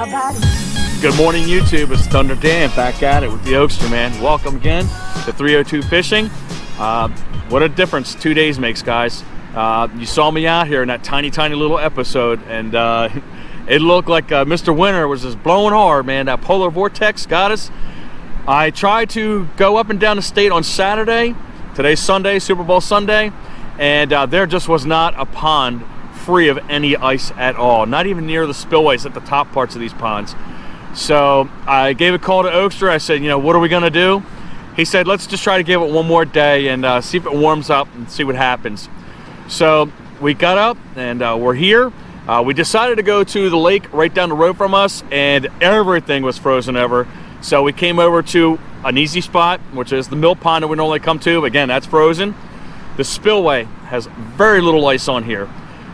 Good morning, YouTube. It's Thunder Dan back at it with the Oakster, man. Welcome again to 302 Fishing. What a difference 2 days makes, guys. You saw me out here in that tiny little episode, and it looked like Mr. Winter was just blowing hard, man. That Polar Vortex got us. I tried to go up and down the state on Saturday. Today's Sunday, Super Bowl Sunday, and there just was not a pond free of any ice at all, not even near the spillways at the top parts of these ponds. So I gave a call to Oakster. I said, you know, what are we gonna do? He said, let's just try to give it one more day and see if it warms up and see what happens. So we got up and we're here. We decided to go to the lake right down the road from us, and everything was frozen over. So we came over to an easy spot, which is the mill pond that we normally come to. Again, that's frozen. The spillway has very little ice on here.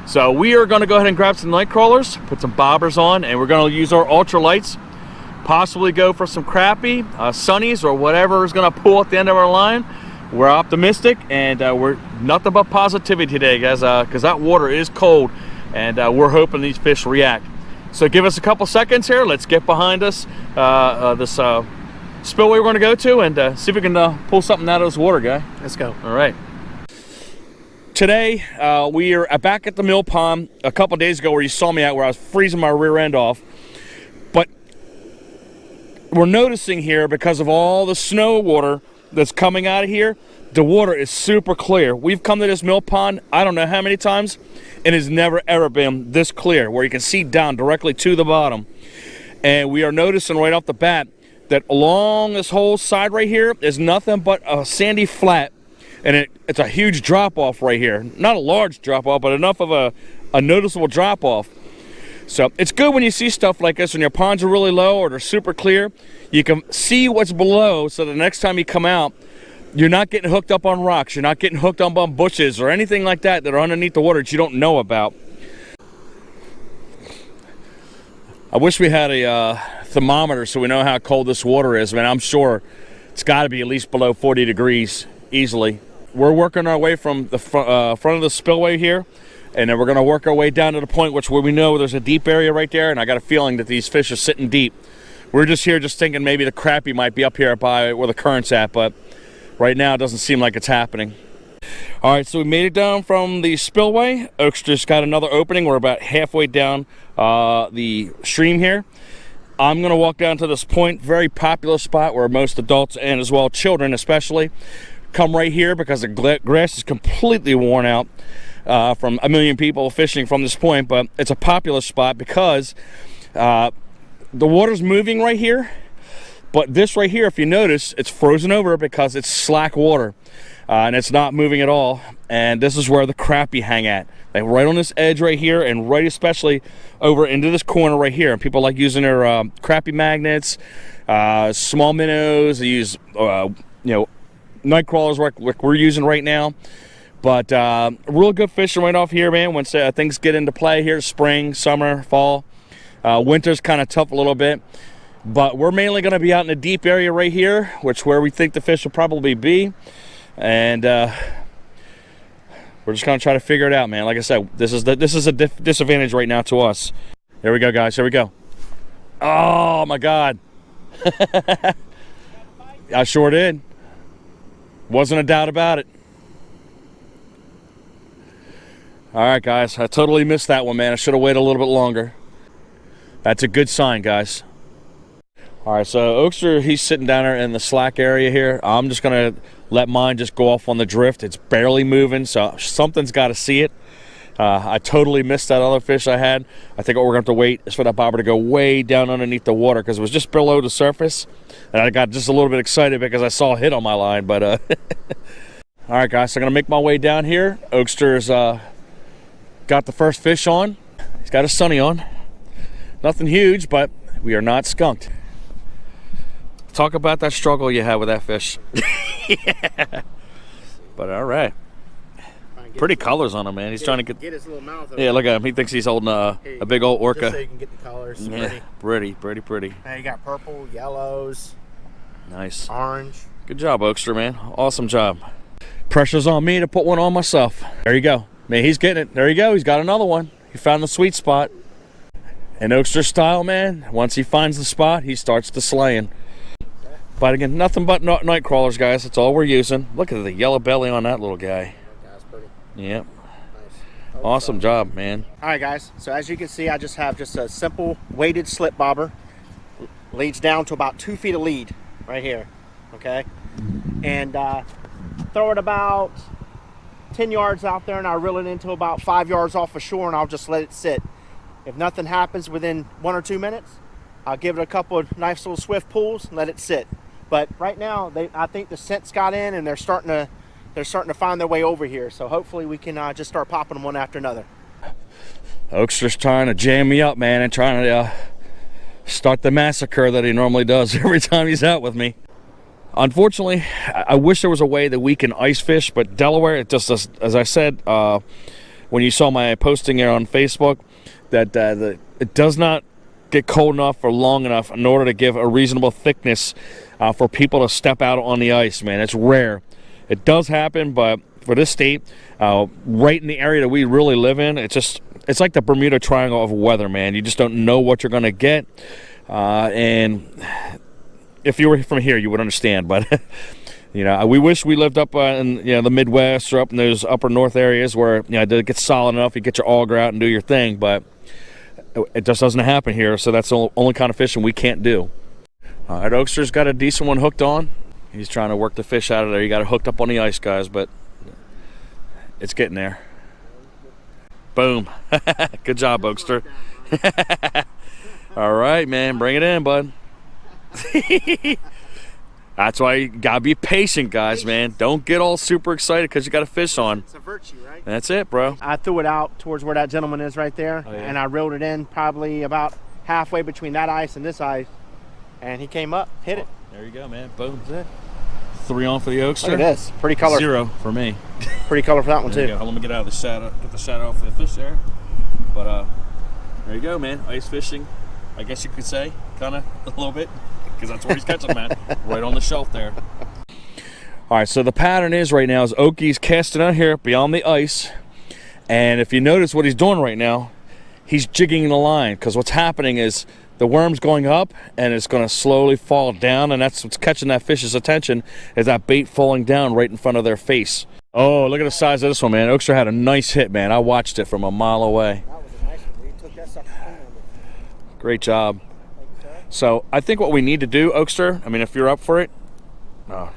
So we are going to go ahead and grab some night crawlers, put some bobbers on, and we're going to use our ultralights, possibly go for some crappie, sunnies, or whatever is going to pull at the end of our line. We're optimistic, and we're nothing but positivity today, guys, because that water is cold, and we're hoping these fish react. So give us a couple seconds here. Let's get behind us this spillway we're going to go to, and see if we can pull something out of this water, guy. Let's go. All right. Today, we are back at the mill pond a couple days ago where you saw me at, where I was freezing my rear end off. But we're noticing here, because of all the snow water that's coming out of here, the water is super clear. We've come to this mill pond, I don't know how many times, and it's never ever been this clear, where you can see down directly to the bottom. And we are noticing right off the bat that along this whole side right here is nothing but a sandy flat. And it's a huge drop-off right here. Not a large drop-off, but enough of a noticeable drop-off. So it's good when you see stuff like this, when your ponds are really low or they're super clear. You can see what's below, so the next time you come out, you're not getting hooked up on rocks. You're not getting hooked up on bushes or anything like that that are underneath the water that you don't know about. I wish we had a thermometer so we know how cold this water is. I mean, I'm sure it's got to be at least below 40 degrees easily. We're working our way from the front of the spillway here, and then we're going to work our way down to the point where we know there's a deep area right there, and I got a feeling that these fish are sitting deep. We're just here just thinking maybe the crappie might be up here by where the current's at, but right now it doesn't seem like it's happening. All right, so we made it down from the spillway. Oakster's got another opening. We're about halfway down the stream here. I'm going to walk down to this point, very popular spot where most adults and as well children especially come right here, because the grass is completely worn out from a million people fishing from this point. But it's a popular spot because the water's moving right here, but this right here, if you notice, it's frozen over because it's slack water, and it's not moving at all. And this is where the crappie hang at, like right on this edge right here, and right especially over into this corner right here. And people like using their crappie magnets, small minnows. They use you know, night crawlers like we're using right now. But real good fishing right off here, man, once things get into play here. Spring, summer, fall. Winter's kind of tough a little bit, but we're mainly going to be out in the deep area right here, where we think the fish will probably be. And we're just going to try to figure it out, man. Like I said, this is a disadvantage right now to us. Here we go, guys. Here we go. Oh my God. I sure did. Wasn't a doubt about it. All right, guys, I totally missed that one, man. I should have waited a little bit longer. That's a good sign, guys. All right, so Oakster, he's sitting down there in the slack area here. I'm just going to let mine just go off on the drift. It's barely moving, so something's got to see it. I totally missed that other fish I had. I think what we're going to have to wait is for that bobber to go way down underneath the water, because it was just below the surface. And I got just a little bit excited because I saw a hit on my line. But all right, guys, so I'm going to make my way down here. Oakster's got the first fish on. He's got a sunny on. Nothing huge, but we are not skunked. Talk about that struggle you had with that fish. Yeah. But all right. Pretty colors on him, man. He's trying to get his little mouth over. Yeah, look at him. He thinks he's holding a big old orca. Just so you can get the colors. Yeah, pretty. Now you got purple, yellows. Nice. Orange. Good job, Oakster, man. Awesome job. Pressure's on me to put one on myself. There you go. Man, he's getting it. There you go. He's got another one. He found the sweet spot. And Oakster style, man, once he finds the spot, he starts to slaying. But again, nothing but night crawlers, guys. That's all we're using. Look at the yellow belly on that little guy. That's pretty. Yep. Nice. Awesome job, man. All right, guys. So as you can see, I just have a simple weighted slip bobber. Leads down to about 2 feet of lead right here. Okay. And throw it about 10 yards out there, and I reel it into about 5 yards off the shore, and I'll just let it sit. If nothing happens within 1 or 2 minutes, I'll give it a couple of nice little swift pulls and let it sit. But right now, I think the scent's got in, and they're starting to find their way over here. So hopefully we can just start popping them one after another. Oakster's trying to jam me up, man, and trying to start the massacre that he normally does every time he's out with me. Unfortunately, I wish there was a way that we can ice fish, but Delaware, it just, as I said, when you saw my posting here on Facebook, that it does not get cold enough or long enough in order to give a reasonable thickness for people to step out on the ice, man. It's rare. It does happen, but for this state, right in the area that we really live in, it's like the Bermuda Triangle of weather, man. You just don't know what you're going to get. And if you were from here, you would understand. But, you know, we wish we lived up in the Midwest or up in those upper north areas where, it gets solid enough, you get your auger out and do your thing. But it just doesn't happen here, so that's the only kind of fishing we can't do. All right, Oakster's got a decent one hooked on. He's trying to work the fish out of there. You got it hooked up on the ice, guys, but it's getting there. Boom. Good job, Oakster. All right, man, bring it in, bud. That's why you gotta be patient, guys, man. Don't get all super excited because you got a fish on. It's a virtue, right? That's it, bro. I threw it out towards where that gentleman is right there, and I reeled it in probably about halfway between that ice and this ice, and he came up, hit it. There you go, man. Boom. That's it. 3 on for the Oakster. Look at this. Pretty color. 0 for me. Pretty color for that one, There too. you go. Let me get out of the shadow. Get the shadow off the fish there. But there you go, man. Ice fishing, I guess you could say, kind of a little bit, because that's where he's catching them at, right on the shelf there. All right, so the pattern is right now is Oakie's casting out here beyond the ice, and if you notice what he's doing right now, he's jigging the line, because what's happening is the worm's going up and it's going to slowly fall down, and that's what's catching that fish's attention, is that bait falling down right in front of their face. Oh, look at the size of this one, man. Oakster had a nice hit, man. I watched it from a mile away. That was a nice one. You took that sucker clean on me. Great job. Thank you, sir. So I think what we need to do, Oakster, I mean, if you're up for it,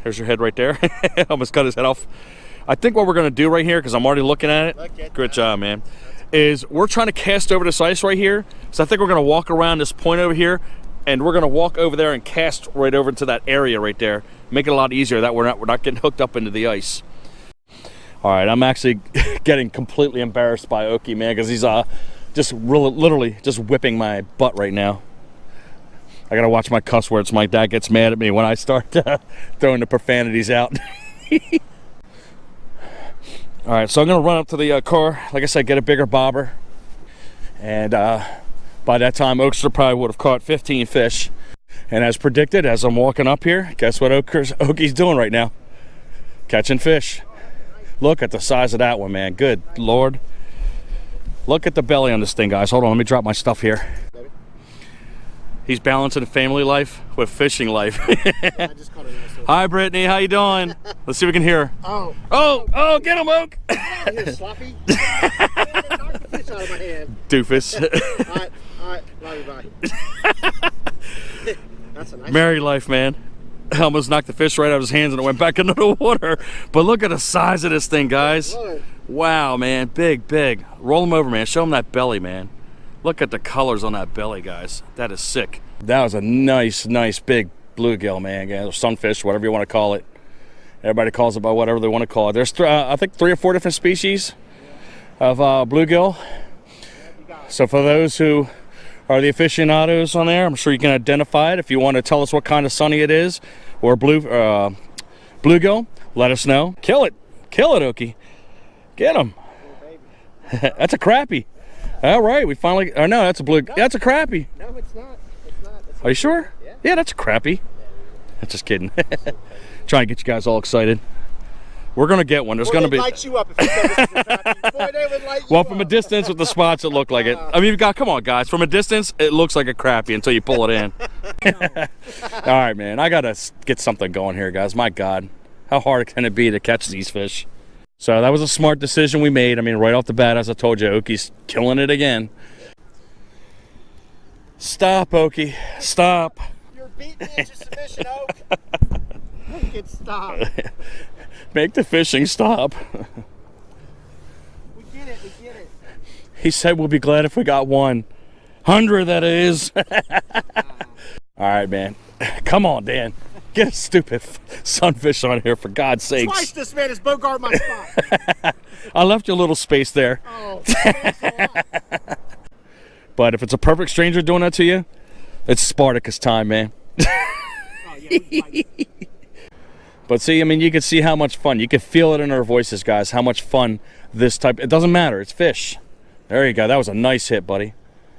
here's your head right there. Almost cut his head off. I think what we're going to do right here, because I'm already looking at it, Look at good that. job, man, is we're trying to cast over this ice right here. So I think we're going to walk around this point over here, and we're going to walk over there and cast right over into that area right there. Make it a lot easier that we're not getting hooked up into the ice. All right, I'm actually getting completely embarrassed by Okie, man, because he's just literally just whipping my butt right now. I gotta watch my cuss words. My dad gets mad at me when I start throwing the profanities out. All right, so I'm gonna run up to the car. Like I said, get a bigger bobber, and by that time, Oakster probably would have caught 15 fish. And as predicted, as I'm walking up here, guess what Okie's doing right now? Catching fish. Look at the size of that one, man. Good Lord. Look at the belly on this thing, guys. Hold on, let me drop my stuff here. He's balancing family life with fishing life. I just caught a nice little... Hi, Brittany. How you doing? Let's see if we can hear her. Oh, Get him, Oak. get out of here, sloppy. Knock the fish out of my hand. Doofus. All right, bye. That's a nice Married life, man. I almost knocked the fish right out of his hands and it went back into the water. But look at the size of this thing, guys. Lord. Wow, man. Big, big. Roll him over, man. Show him that belly, man. Look at the colors on that belly, guys. That is sick. That was a nice big bluegill, man. Or sunfish, whatever you want to call it. Everybody calls it by whatever they want to call it. There's, I think, 3 or 4 different species of bluegill. So for those who are the aficionados on there, I'm sure you can identify it. If you want to tell us what kind of sunny it is, or bluegill, let us know. Kill it, Okie. Get him. That's a crappie. All right, we finally. Oh no, that's a blue. That's a crappie. No, it's not. It's not. Are you sure? Yeah. That's a crappie. I'm just kidding. Trying to get you guys all excited. We're gonna get one. There's gonna be. Light you up if you said this is a crappie. Boy, they would light you Well, up. from a distance with the spots, it looked like it. I mean, come on, guys. From a distance, it looks like a crappie until you pull it in. All right, man. I gotta get something going here, guys. My God, how hard can it be to catch these fish? So that was a smart decision we made. I mean, right off the bat, as I told you, Oakie's killing it again. Stop, Okie. Stop. You're beating me into submission, Oak. Make it stop. Make the fishing stop. We get it. We get it. He said we'll be glad if we got 100, that is. All right, man. Come on, Dan. Get a stupid sunfish on here, for God's sakes. Twice this man has bogart my spot. I left you a little space there. Oh, thanks a lot. But if it's a perfect stranger doing that to you, it's Spartacus time, man. Oh, yeah, But see, I mean, you can see how much fun. You can feel it in our voices, guys, how much fun this type... It doesn't matter. It's fish. There you go. That was a nice hit, buddy.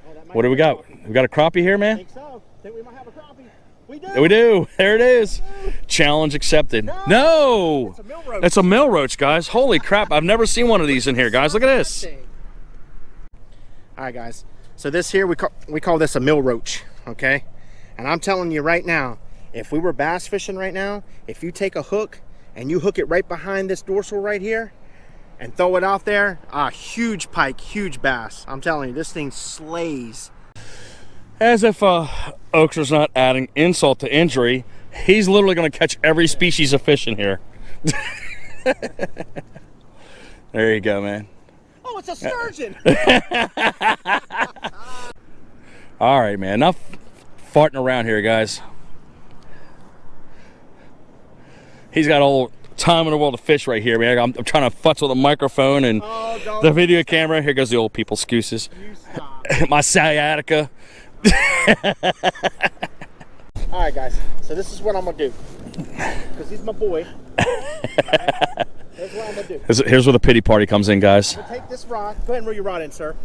Oh, What do we got? We got a crappie here, I man? think so. Think we might have a crappie. We do. We do. There it is. Challenge accepted. No! It's a mill roach. It's a mill roach, guys. Holy crap. I've never seen one of these in here, guys. Look at this. All right, guys. So this here, we call this a mill roach, okay? And I'm telling you right now, if we were bass fishing right now, if you take a hook and you hook it right behind this dorsal right here and throw it out there, a huge pike, huge bass. I'm telling you, this thing slays. As if Oakster's not adding insult to injury, he's literally going to catch every species of fish in here. There you go, man. Oh, it's a sturgeon. All right, man. Enough farting around here, guys. He's got all time in the world to fish right here, man. I'm trying to futz with a microphone and the video camera. Here goes the old people's excuses. My sciatica. All right, guys. So this is what I'm gonna do, because he's my boy. Right? Here's what I'm gonna do. Here's where the pity party comes in, guys. I'm gonna take this rod. Go ahead and reel your rod in, sir.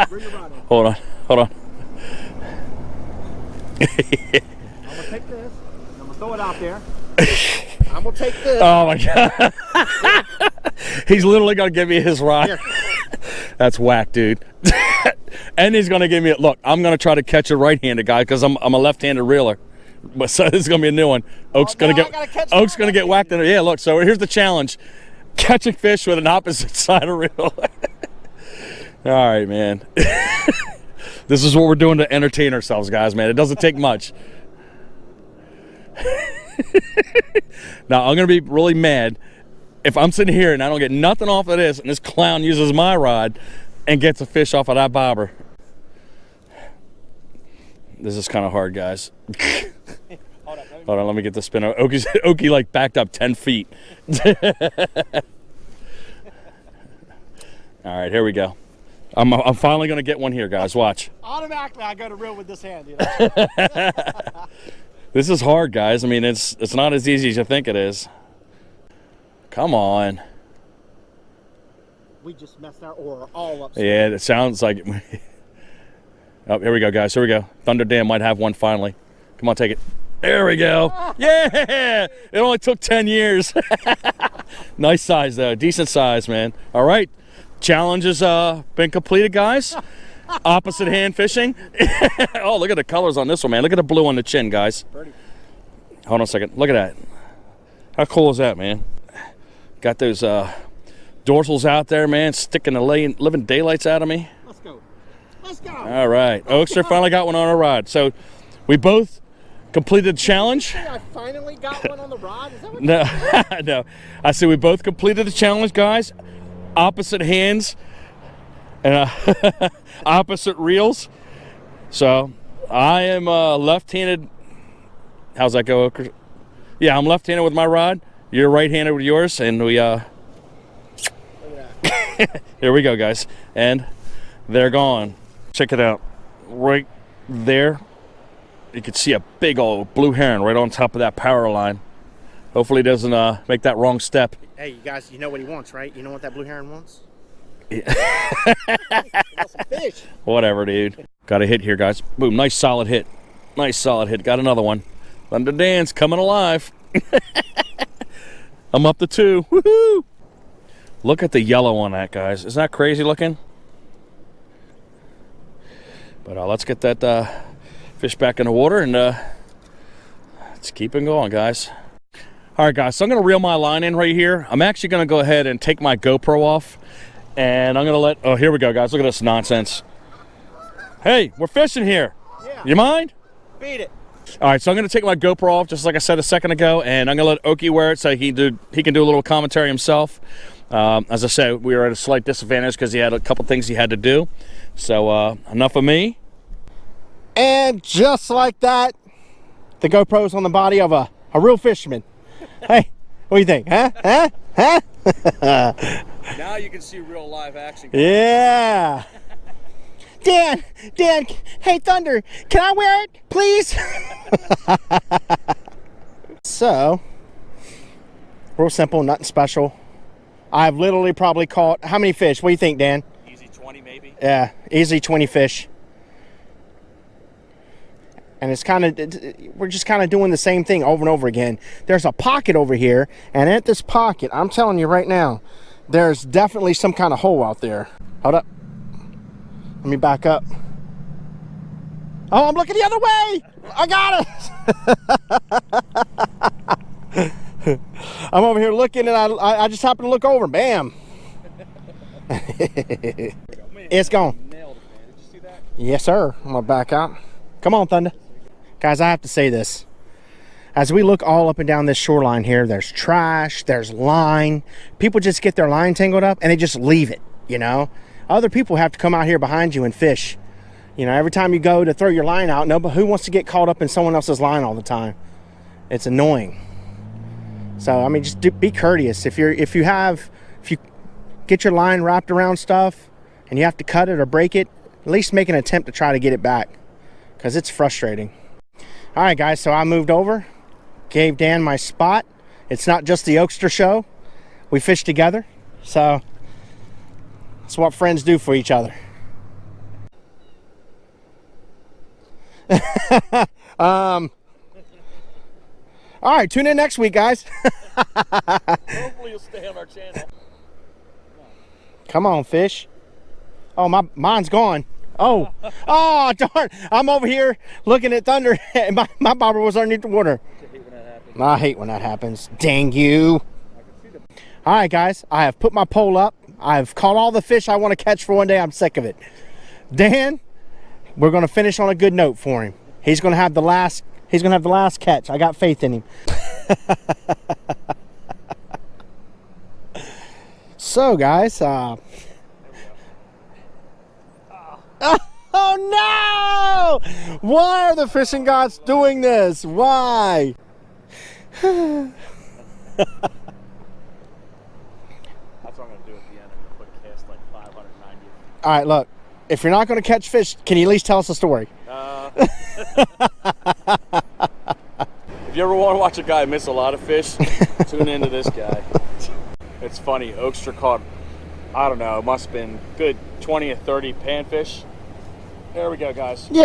Reel your rod in. Hold on. Hold on. I'm gonna take this. I'm gonna throw it out there. I'm gonna take this. Oh my God. He's literally gonna give me his rod. Here. That's whack, dude. And he's gonna give me a look. I'm gonna try to catch a right-handed guy because I'm a left-handed reeler. But so this is gonna be a new one. Oak's gonna get whacked in it. Yeah, look. So here's the challenge: catching fish with an opposite side of reel. All right, man. This is what we're doing to entertain ourselves, guys. Man, it doesn't take much. Now I'm gonna be really mad if I'm sitting here and I don't get nothing off of this, and this clown uses my rod and gets a fish off of that bobber. This is kind of hard, guys. Hold on, let me get the spin. Okie like backed up 10 feet. All right, here we go. I'm finally gonna get one here, guys. Watch. Automatically, I go to reel with this hand. You know? This is hard, guys. I mean, it's not as easy as you think it is. Come on. We just messed our oar all up. Yeah, it sounds like it. Oh, here we go, guys. Here we go. Thunder Dam might have one finally. Come on, take it. There we go. Yeah! It only took 10 years. Nice size, though. Decent size, man. All right. Challenge has been completed, guys. Opposite hand fishing. Oh, look at the colors on this one, man. Look at the blue on the chin, guys. Pretty. Hold on a second. Look at that. How cool is that, man? Got those dorsals out there, man, sticking the living daylights out of me. Let's go. Let's go. All right. Oakster finally got one on our rod. So we both completed the challenge. I finally got one on the rod? Is that what No, no. I see we both completed the challenge, guys. Opposite hands and opposite reels. So I am left-handed. How's that go, Oakster? Yeah, I'm left-handed with my rod. You're right-handed with yours, and we here we go, guys, and they're gone. Check it out. Right there, you can see a big old blue heron right on top of that power line. Hopefully it doesn't make that wrong step. Hey, you guys, you know what he wants, right? You know what that blue heron wants? Yeah. He wants some fish. Whatever, dude. Got a hit here, guys. Boom, nice solid hit. Nice solid hit. Got another one. Thunder Dan's coming alive. I'm up to 2. Woohoo! Look at the yellow on that, guys. Isn't that crazy looking? But let's get that fish back in the water and let's keep it going, guys. All right, guys, so I'm going to reel my line in right here. I'm actually going to go ahead and take my GoPro off, and I'm going to let... Oh, here we go, guys. Look at this nonsense. Hey, we're fishing here. Yeah. You mind? Beat it. All right, so I'm going to take my GoPro off, just like I said a second ago, and I'm going to let Okie wear it so he can do a little commentary himself. As I said, we were at a slight disadvantage because he had a couple things he had to do. So enough of me. And just like that, the GoPro's on the body of a real fisherman. Hey, what do you think? Huh? Now you can see real live action. Yeah. Dan, hey Thunder, can I wear it, please? So, real simple, nothing special. I've literally probably caught, how many fish? What do you think, Dan? Easy 20 maybe. Yeah, easy 20 fish. And it's kind of, we're just kind of doing the same thing over and over again. There's a pocket over here, and at this pocket, I'm telling you right now, there's definitely some kind of hole out there. Hold up. Let me back up. Oh, I'm looking the other way. I got it. I'm over here looking, and I just happened to look over. Bam. It's gone. Nailed it, man. Did you see that? Yes, sir. I'm going to back out. Come on, Thunda. Guys, I have to say this. As we look all up and down this shoreline here, there's trash, there's line. People just get their line tangled up, and they just leave it, you know? Other people have to come out here behind you and fish. You know, every time you go to throw your line out, but who wants to get caught up in someone else's line all the time? It's annoying. So, I mean, just be courteous. If you get your line wrapped around stuff and you have to cut it or break it, at least make an attempt to try to get it back, because it's frustrating. All right, guys, so I moved over, gave Dan my spot. It's not just the Oakster show. We fish together, so that's what friends do for each other. All right, tune in next week, guys. Hopefully you'll stay on our channel. Come on, fish. Oh, mine's gone. Oh, darn. I'm over here looking at Thunder, and my bobber was underneath the water. I hate when that happens. Dang you. All right, guys, I have put my pole up. I've caught all the fish I want to catch for one day. I'm sick of it. Dan, we're going to finish on a good note for him. He's going to have the last catch. I got faith in him. So, guys, oh no! Why are the fishing gods doing this? Why? That's what I'm going to do at the end. I'm going to put cast like 590. All right, look. If you're not going to catch fish, can you at least tell us a story? If you ever want to watch a guy miss a lot of fish, tune into this guy. It's funny. Oakster caught, I don't know, it must have been good 20 or 30 panfish. There we go, guys. Yay!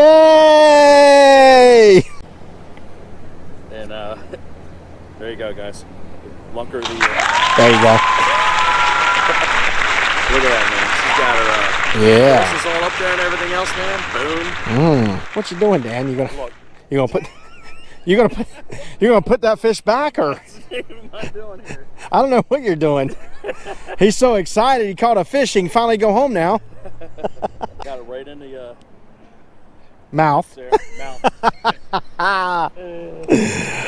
And there you go, guys. Lunker of the year. There you go. Look at that, man. She's got her yeah. This is all up there and everything else, man. Boom. What you doing, Dan? You're gonna put that fish back, or? What am I doing here? I don't know what you're doing. He's so excited he caught a fish. He can finally go home now. Got it right in the mouth. There, mouth.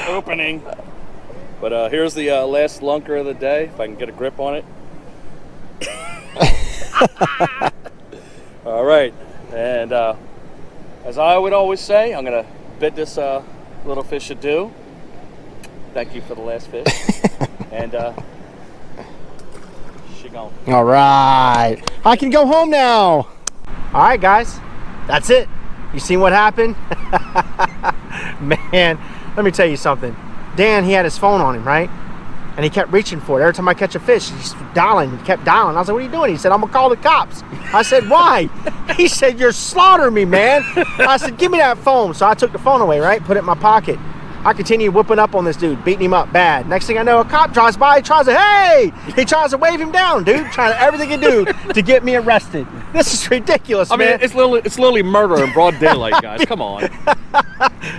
Opening. But here's the last lunker of the day. If I can get a grip on it. All right, and as I would always say, I'm gonna bid this little fish adieu. Thank you for the last fish. And she gone. All right, I can go home now. All right, guys, that's it. You seen what happened? Man, let me tell you something. Dan, he had his phone on him, right? And he kept reaching for it. Every time I catch a fish, he's dialing. He kept dialing. I was like, what are you doing? He said, I'm going to call the cops. I said, why? He said, you're slaughtering me, man. I said, give me that phone. So I took the phone away, right? Put it in my pocket. I continue whipping up on this dude, beating him up bad. Next thing I know, a cop drives by, he tries to wave him down, dude, trying everything he can do to get me arrested. This is ridiculous, man. I mean, it's literally murder in broad daylight, guys. Come on.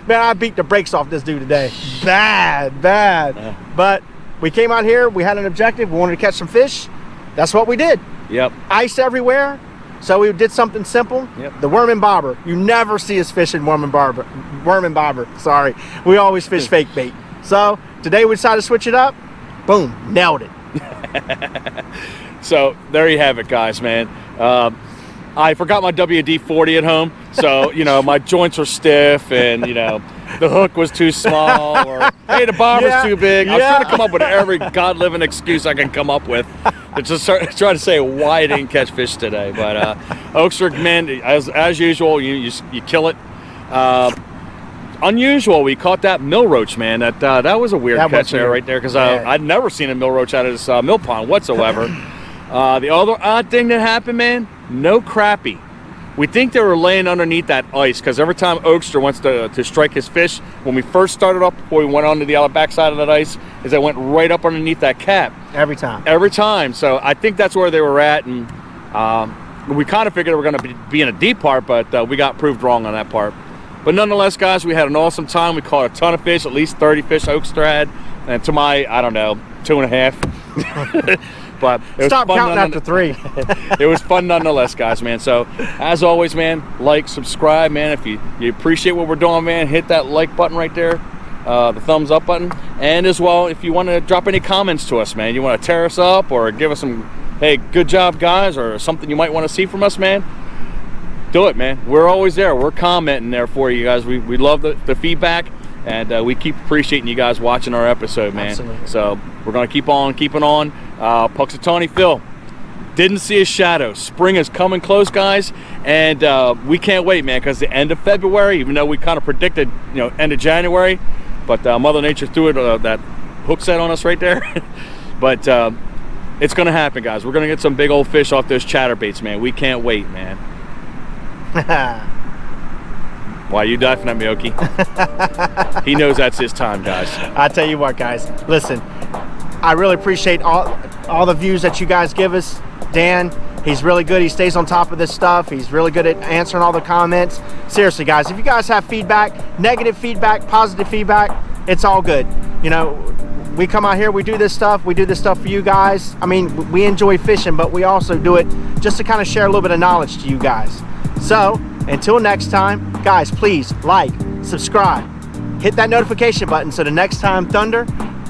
Man, I beat the brakes off this dude today. Bad. Yeah. But we came out here, we had an objective, we wanted to catch some fish. That's what we did. Yep. Ice everywhere. So we did something simple. Yep. The worm and bobber. You never see us fishing worm and bobber. Sorry. We always fish fake bait. So today we decided to switch it up. Boom. Nailed it. So there you have it, guys, man. I forgot my WD-40 at home. So, you know, my joints are stiff and, you know, the hook was too small or, hey, the bobber's too big. I was trying to come up with every god-living excuse I can come up with to just try to say why I didn't catch fish today. But Oakster, man, as usual, you kill it. Unusual, we caught that mill roach, man. That was a weird catch there, right there, because I'd never seen a mill roach out of this mill pond whatsoever. The other odd thing that happened, man, no crappie. We think they were laying underneath that ice because every time Oakster wants to strike his fish, when we first started up before we went onto the other backside of that ice, is they went right up underneath that cap. Every time. Every time. So I think that's where they were at, and we kind of figured we were going to be in a deep part, but we got proved wrong on that part. But nonetheless, guys, we had an awesome time. We caught a ton of fish, at least 30 fish Oakster had, and to my, I don't know, 2.5. But it Stop counting after 3. It was fun nonetheless, guys, man. So as always, man, like, subscribe, man. If you appreciate what we're doing, man, hit that like button right there, the thumbs up button. And as well, if you want to drop any comments to us, man, you want to tear us up or give us some, hey, good job, guys, or something you might want to see from us, man, do it, man. We're always there. We're commenting there for you guys. We love the feedback. And we keep appreciating you guys watching our episode, man. Absolutely. So we're going to keep on keeping on. Puxatawny Phil didn't see a shadow. Spring is coming close, guys. And we can't wait, man, because the end of February, even though we kind of predicted, you know, end of January, but Mother Nature threw it, that hook set on us right there. But it's going to happen, guys. We're going to get some big old fish off those chatterbaits, man. We can't wait, man. Why you laughing at me, Okie? He knows that's his time, guys. I tell you what, guys. Listen, I really appreciate all the views that you guys give us. Dan, he's really good. He stays on top of this stuff. He's really good at answering all the comments. Seriously, guys, if you guys have feedback, negative feedback, positive feedback, it's all good. You know, we come out here, we do this stuff. We do this stuff for you guys. I mean, we enjoy fishing, but we also do it just to kind of share a little bit of knowledge to you guys. So, until next time, guys, please like, subscribe, hit that notification button so the next time Thunder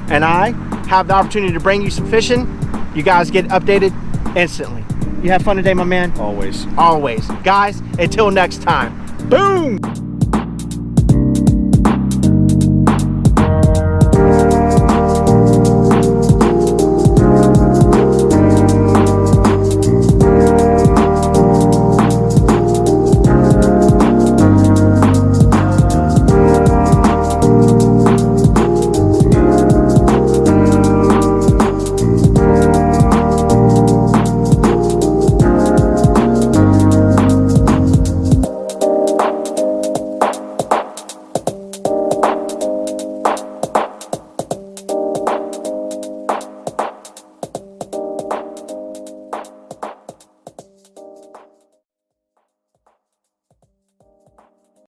and I have the opportunity to bring you some fishing, you guys get updated instantly. You have fun today, my man? Always. Always. Guys, until next time. Boom!